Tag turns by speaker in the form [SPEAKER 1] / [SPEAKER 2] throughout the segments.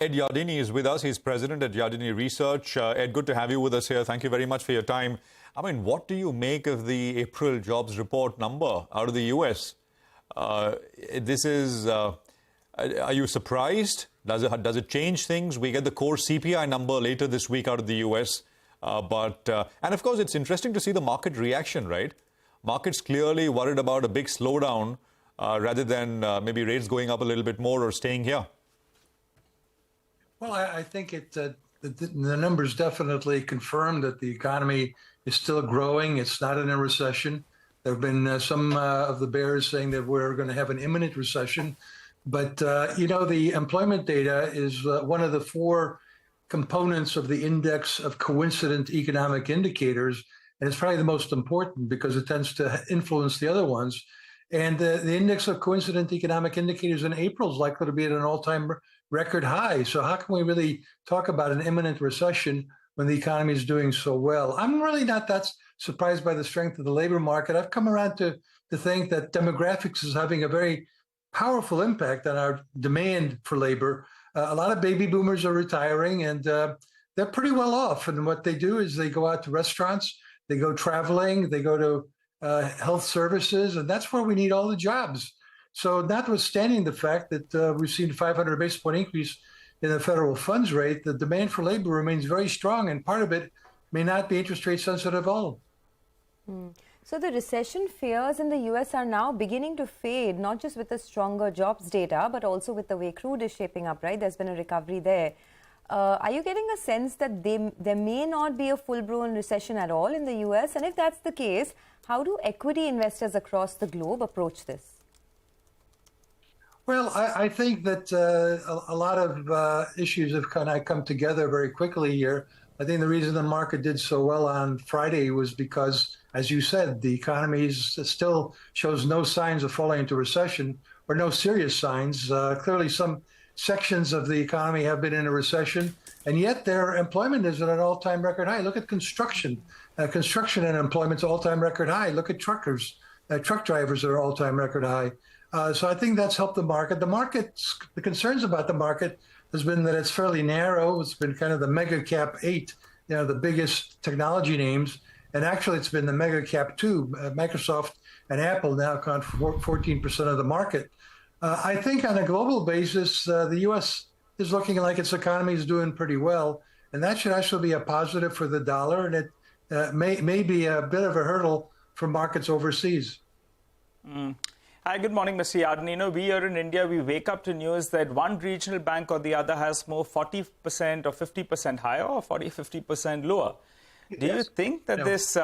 [SPEAKER 1] Ed Yardeni is with us. He's president at Yardeni Research. Ed, good to have you with us here. Thank you very much for your time. I mean, what do you make of the April jobs report number out of the U.S.? Are you surprised? Does it change things? We get the core CPI number later this week out of the U.S. And of course, it's interesting to see the market reaction, right? Markets clearly worried about a big slowdown rather than maybe rates going up a little bit more or staying here.
[SPEAKER 2] Well, I think the numbers definitely confirm that the economy is still growing. It's not in a recession. There have been some of the bears saying that we're going to have an imminent recession. But, the employment data is one of the four components of the index of coincident economic indicators. And it's probably the most important because it tends to influence the other ones. And the index of coincident economic indicators in April is likely to be at an all-time record high. So how can we really talk about an imminent recession when the economy is doing so well? I'm really not that surprised by the strength of the labor market. I've come around to think that demographics is having a very powerful impact on our demand for labor. A lot of baby boomers are retiring, and they're pretty well off. And what they do is they go out to restaurants, they go traveling, they go to health services, and that's where we need all the jobs. So notwithstanding the fact that we've seen a 500 basis point increase in the federal funds rate, the demand for labor remains very strong, and part of it may not be interest rate sensitive at all.
[SPEAKER 3] So the recession fears in the U.S. are now beginning to fade, not just with the stronger jobs data, but also with the way crude is shaping up, right? There's been a recovery there. Are you getting a sense that there may not be a full-blown recession at all in the U.S.? And if that's the case, how do equity investors across the globe approach this?
[SPEAKER 2] Well, I think that a lot of issues have kind of come together very quickly here. I think the reason the market did so well on Friday was because, as you said, the economy still shows no signs of falling into recession or no serious signs. Clearly, some sections of the economy have been in a recession, and yet their employment is at an all-time record high. Look at construction. Construction and employment's all-time record high. Look at truckers. Truck drivers are all-time record high. So I think that's helped the market. The concerns about the market has been that it's fairly narrow. It's been kind of the mega cap 8, the biggest technology names. And actually, it's been the mega cap 2. Microsoft and Apple now account for 14% of the market. I think on a global basis, the U.S. is looking like its economy is doing pretty well. And that should actually be a positive for the dollar. And it may be a bit of a hurdle for markets overseas.
[SPEAKER 4] Hi, good morning, Mr. Yardeni. We here in India, we wake up to news that one regional bank or the other has more 40% or 50% higher or 40, 50% lower. Do you think that this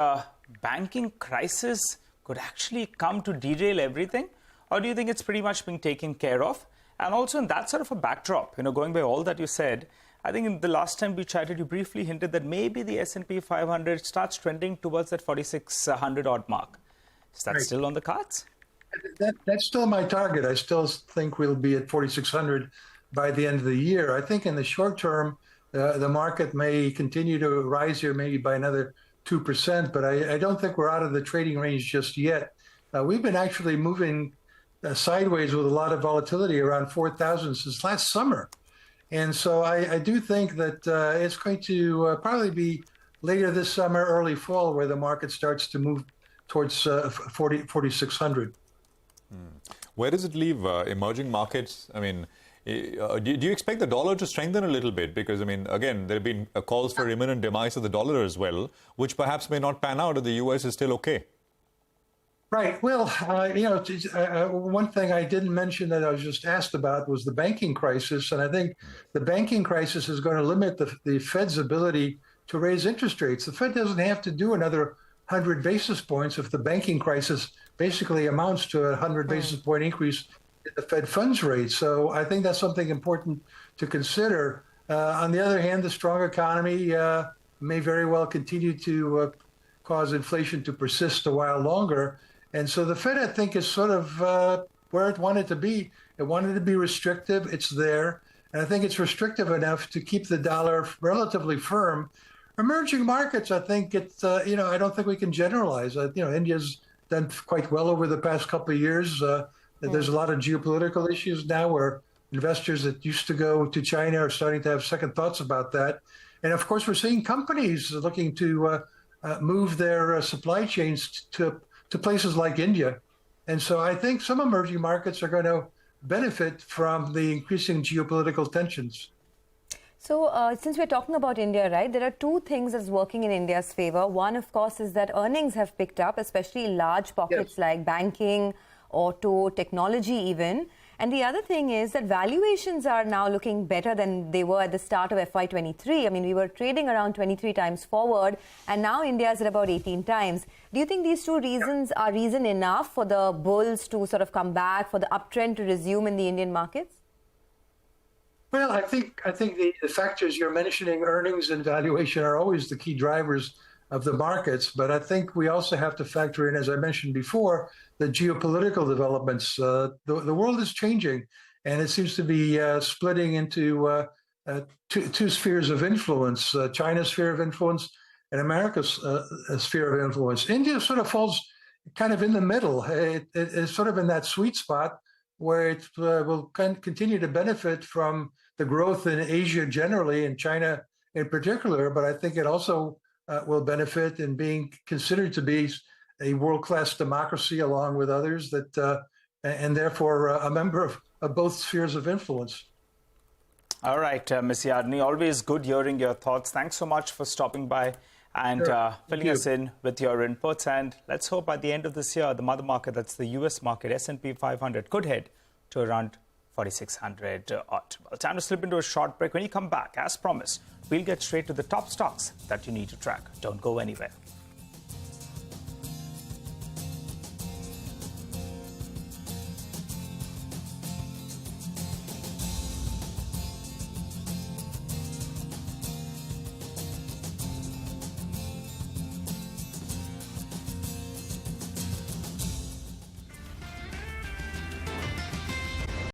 [SPEAKER 4] banking crisis could actually come to derail everything? Or do you think it's pretty much being taken care of? And also in that sort of a backdrop, going by all that you said, I think in the last time we chatted, you briefly hinted that maybe the S&P 500 starts trending towards that 4,600 odd mark. Is that still on the cards?
[SPEAKER 2] That's still my target. I still think we'll be at 4,600 by the end of the year. I think in the short term, the market may continue to rise here maybe by another 2%, but I don't think we're out of the trading range just yet. We've been actually moving sideways with a lot of volatility around 4,000 since last summer. And so I do think that it's going to probably be later this summer, early fall, where the market starts to move towards 4,600.
[SPEAKER 1] Where does it leave emerging markets? I mean, do you expect the dollar to strengthen a little bit? Because, I mean, again, there have been calls for imminent demise of the dollar as well, which perhaps may not pan out if the U.S. is still okay.
[SPEAKER 2] Right. Well, one thing I didn't mention that I was just asked about was the banking crisis. And I think the banking crisis is going to limit the Fed's ability to raise interest rates. The Fed doesn't have to do another 100 basis points if the banking crisis basically amounts to a 100 basis point increase in the Fed funds rate. So I think that's something important to consider. On the other hand, the strong economy may very well continue to cause inflation to persist a while longer. And so the Fed, I think, is sort of where it wanted to be. It wanted to be restrictive. It's there. And I think it's restrictive enough to keep the dollar relatively firm. Emerging markets, I think it's, I don't think we can generalize. India's done quite well over the past couple of years. There's a lot of geopolitical issues now where Investors that used to go to China are starting to have second thoughts about that. And of course, we're seeing companies looking to move their supply chains to places like India. And so I think some emerging markets are going to benefit from the increasing geopolitical tensions.
[SPEAKER 3] So since we're talking about India, right, there are two things that's working in India's favor. One, of course, is that earnings have picked up, especially in large pockets
[SPEAKER 2] Yes.
[SPEAKER 3] like banking, auto, technology even. And the other thing is that valuations are now looking better than they were at the start of FY23. I mean, we were trading around 23 times forward, and now India is at about 18 times. Do you think these two reasons are reason enough for the bulls to sort of come back, for the uptrend to resume in the Indian markets?
[SPEAKER 2] Well, I think the factors you're mentioning, earnings and valuation, are always the key drivers of the markets. But I think we also have to factor in, as I mentioned before, the geopolitical developments. The world is changing, and it seems to be splitting into two spheres of influence: China's sphere of influence and America's sphere of influence. India sort of falls kind of in the middle. It is sort of in that sweet spot where it will continue to benefit from the growth in Asia generally and China in particular. But I think it also will benefit in being considered to be a world-class democracy along with others that, and therefore a member of both spheres of influence.
[SPEAKER 4] All right, Ms. Yardney, always good hearing your thoughts. Thanks so much for stopping by and filling us in with your inputs. And let's hope by the end of this year, the mother market, that's the US market, S&P 500, could head to around 4,600 odd. Well, time to slip into a short break. When you come back, as promised, we'll get straight to the top stocks that you need to track. Don't go anywhere.